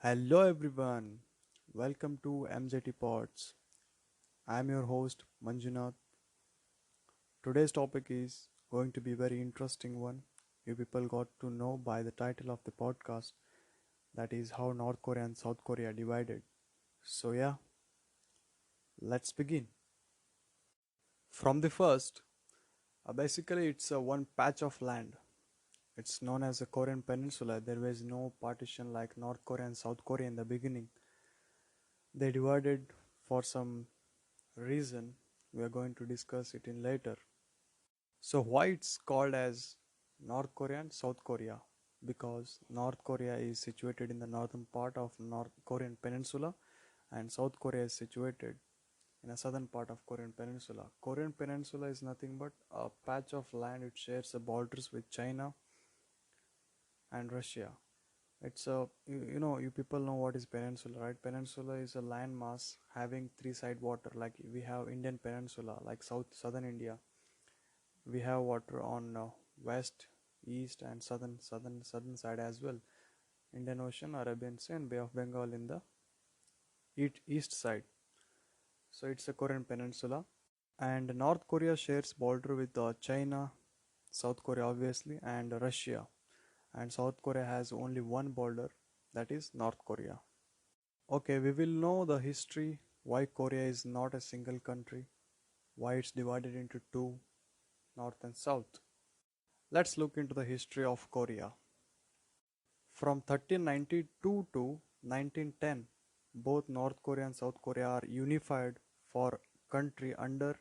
Hello everyone, welcome to MJT Pods. I'm your host Manjunath. Today's topic is going to be very interesting one. You people got to know by the title of the podcast, that is how North Korea and South Korea divided. So yeah, let's begin. From the first, basically it's a one patch of land. It's known as the Korean Peninsula. There was no partition like North Korea and South Korea in the beginning. They divided for some reason. We are going to discuss it in later. So why it's called as North Korea and South Korea? Because North Korea is situated in the northern part of North Korean Peninsula and South Korea is situated in a southern part of Korean Peninsula. Korean Peninsula is nothing but a patch of land. It shares the borders with China and Russia. It's a you people know what is peninsula, right? Peninsula is a land mass having three side water. Like we have Indian Peninsula, like southern India. We have water on west, east, and southern side as well. Indian Ocean, Arabian Sea, and Bay of Bengal in the east side. So it's a Korean peninsula. And North Korea shares border with China, South Korea obviously, and Russia. And South Korea has only one border, that is North Korea. Okay, we will know the history, why Korea is not a single country, why it's divided into two, North and South. Let's look into the history of Korea. From 1392 to 1910, both North Korea and South Korea are unified for country under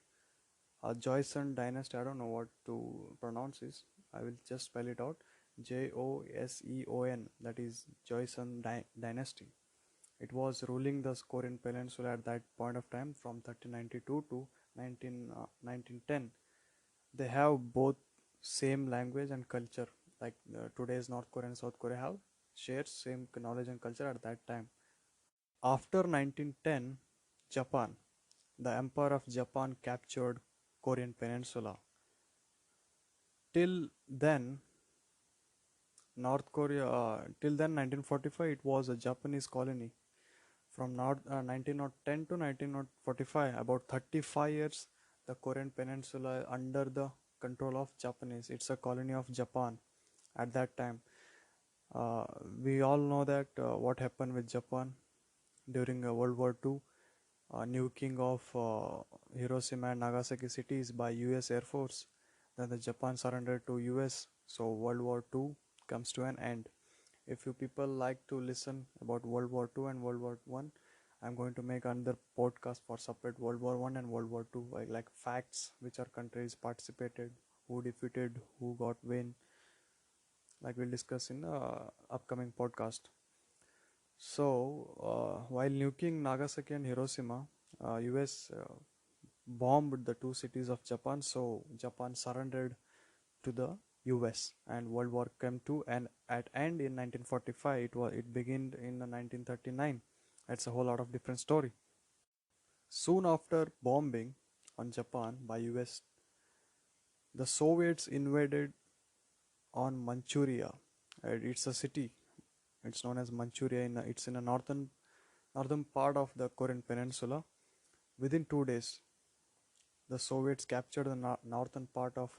a Joseon dynasty. I don't know what to pronounce this. I will just spell it out. Joseon, that is Joseon dynasty. It was ruling the Korean peninsula at that point of time from 1392 to 1910. They have both same language and culture, like today's North Korea and South Korea have shared same knowledge and culture at that time. After 1910, Japan, the Empire of Japan captured Korean peninsula. Till then, North Korea, till then 1945, it was a Japanese colony. From 1910 to 1945, about 35 years, the Korean peninsula under the control of Japanese. It's a colony of Japan at that time. Uh, we all know that what happened with Japan during World War II, nuking of Hiroshima and Nagasaki cities by US Air Force. Then the Japan surrendered to US, so World War II comes to an end. If you people like to listen about World War II and World War One, I'm going to make another podcast for separate World War One and World War Two, like facts, which are countries participated, who defeated, who got win, like we'll discuss in the upcoming podcast. So, while nuking Nagasaki and Hiroshima, US bombed the two cities of Japan, so Japan surrendered to the US and World War came to an at end in 1945. It began in 1939. It's a whole lot of different story. Soon after bombing on Japan by US, the Soviets invaded on Manchuria. It's a city. It's known as Manchuria. It's in a northern part of the Korean Peninsula. Within 2 days, the Soviets captured the northern part of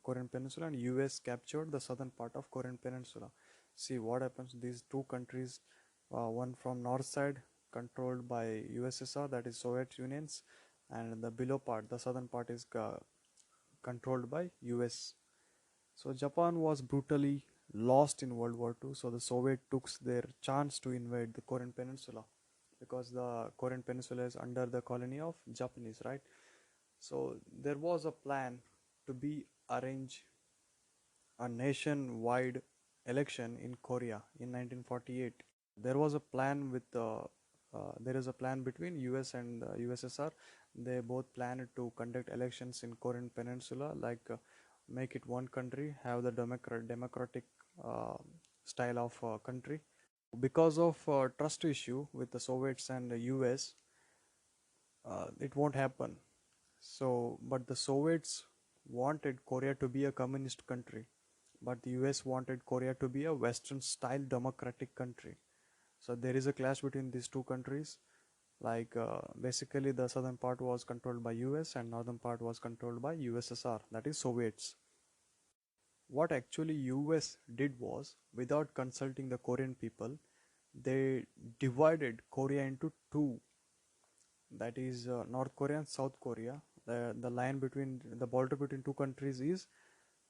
Korean Peninsula, and US captured the southern part of Korean Peninsula. See what happens. These two countries, one from north side controlled by USSR, that is Soviet Unions, and the below part, the southern part, is controlled by US. So Japan was brutally lost in World War II. So the Soviet took their chance to invade the Korean Peninsula, because the Korean Peninsula is under the colony of Japanese, right? So there was a plan to be arrange a nationwide election in Korea in 1948. There was a plan with there is a plan between US and USSR. They both planned to conduct elections in Korean Peninsula, like make it one country, have the democratic uh, style of country. Because of trust issue with the Soviets and the US, it won't happen. So, but the Soviets wanted Korea to be a communist country, but the US wanted Korea to be a Western style democratic country. So there is a clash between these two countries. Like basically, the southern part was controlled by US and northern part was controlled by USSR, that is Soviets. What actually US did was, without consulting the Korean people, they divided Korea into two, that is North Korea and South Korea. The line between the border between two countries is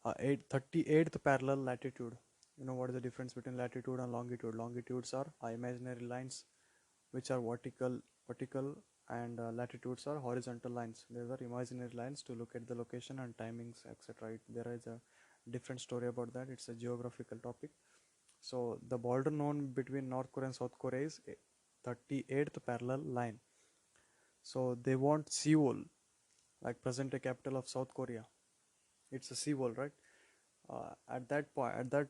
38th parallel latitude. You know what is the difference between latitude and longitude? Longitudes are imaginary lines which are vertical, and latitudes are horizontal lines. These are imaginary lines to look at the location and timings, etc. There is a different story about that. It's a geographical topic. So the border known between North Korea and South Korea is 38th parallel line. So they want Seoul, like present day capital of South Korea. It's a Seoul, right? At that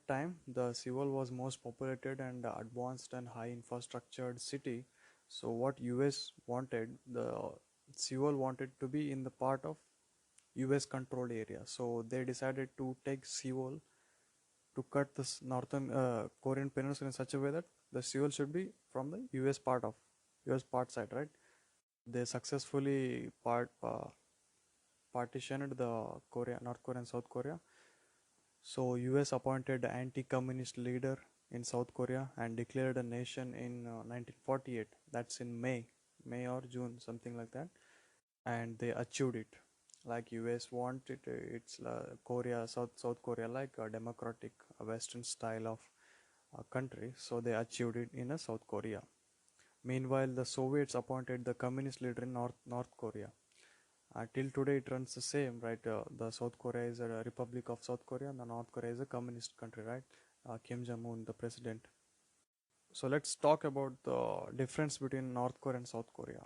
time, the Seoul was most populated and advanced and high infrastructured city. So what US wanted, the Seoul wanted to be in the part of US controlled area. So they decided to take Seoul to cut this northern Korean peninsula in such a way that the Seoul should be from the US part side, right? They successfully partitioned the North Korea and South Korea. So US appointed anti-communist leader in South Korea and declared a nation in 1948. That's in May or June, something like that. And they achieved it. Like US wanted it's Korea, South Korea, like a democratic Western style of country. So they achieved it in a South Korea. Meanwhile, the Soviets appointed the communist leader in North Korea. Till today, it runs the same, right? The South Korea is a Republic of South Korea, and the North Korea is a communist country, right? Kim Jong Un, the president. So let's talk about the difference between North Korea and South Korea.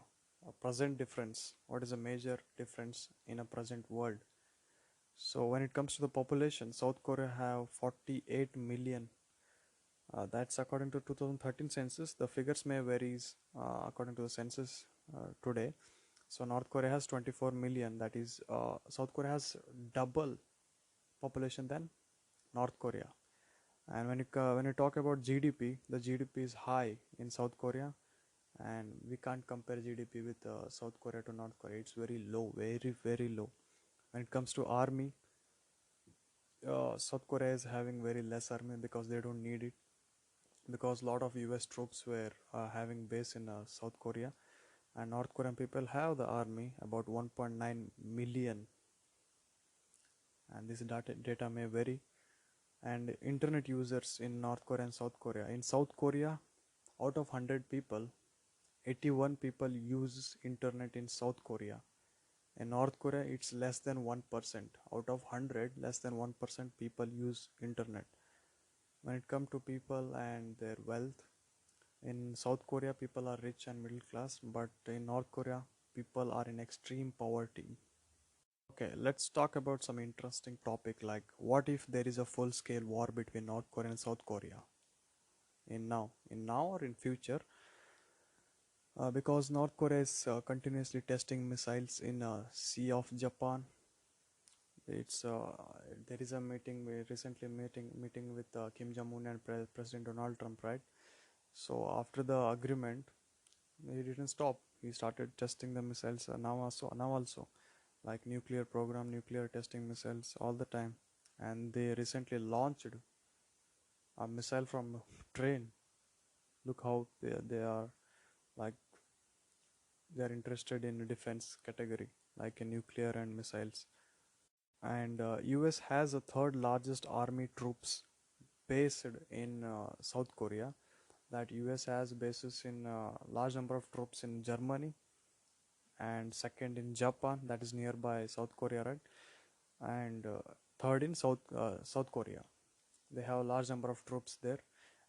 A present difference. What is a major difference in a present world? So when it comes to the population, South Korea have 48 million. That's according to 2013 census. The figures may vary according to the census today. So North Korea has 24 million. That is, South Korea has double population than North Korea. And when you talk about GDP, the GDP is high in South Korea, and we can't compare GDP with South Korea to North Korea. It's very low, very low. When it comes to army, South Korea is having very less army because they don't need it. Because a lot of US troops were having base in South Korea, and North Korean people have the army about 1.9 million, and this data may vary. And internet users in North Korea and South Korea. In South Korea, out of 100 people, 81 people use internet in South Korea. In North Korea, it's less than 1%. Out of 100, less than 1% people use internet. When it comes to people and their wealth, in South Korea, people are rich and middle class, but in North Korea, people are in extreme poverty. Okay, let's talk about some interesting topic like what if there is a full-scale war between North Korea and South Korea in now or in future? Because North Korea is continuously testing missiles in Sea of Japan. It's there is a meeting we recently meeting with Kim Jong Un and President Donald Trump, right? So after the agreement, he didn't stop. He started testing the missiles now also, like nuclear program, nuclear testing missiles all the time. And they recently launched a missile from train. Look how they are, like they are interested in defense category, like a nuclear and missiles. And US has a third largest army troops based in South Korea. That US has bases in large number of troops in Germany, and second in Japan, that is nearby South Korea, right? And third in South Korea. They have a large number of troops there,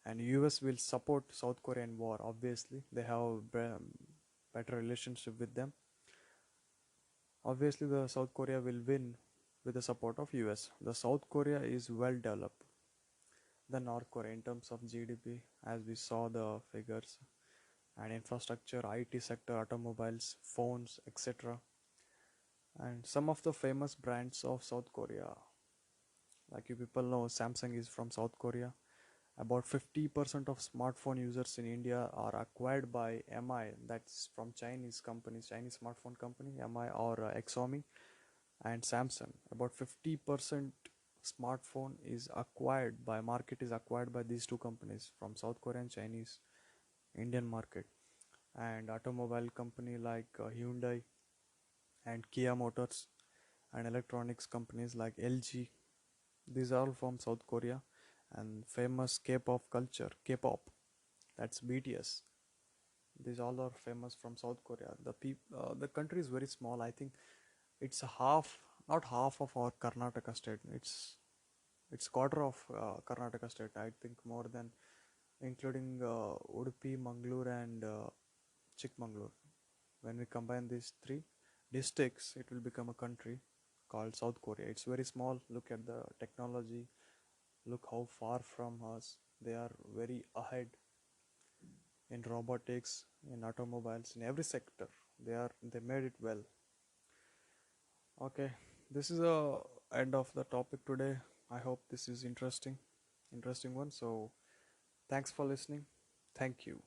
and US will support South Korean war. Obviously, they have better relationship with them. Obviously, the South Korea will win with the support of US. The South Korea is well developed than North Korea in terms of GDP, as we saw the figures, and infrastructure, IT sector, automobiles, phones, etc. And some of the famous brands of South Korea, like you people know, Samsung is from South Korea, About 50% of smartphone users in India are acquired by MI, that's from Chinese companies, Chinese smartphone company, MI or Xiaomi and Samsung. About 50% smartphone is acquired by market is acquired by these two companies from South Korean, Chinese, Indian market. And automobile company like Hyundai and Kia Motors and electronics companies like LG, these are all from South Korea. And famous K-pop culture, K-pop, that's BTS. These all are famous from South Korea. The country is very small. I think it's a half, not half of our Karnataka state. It's quarter of Karnataka state. I think more than, including Udupi, Mangalore, and Chikmagalur. When we combine these three districts, it will become a country called South Korea. It's very small. Look at the technology. Look how far from us they are, very ahead in robotics, in automobiles, in every sector. They made it well. Okay, this is the end of the topic today. I hope this is interesting one. So thanks for listening. Thank you.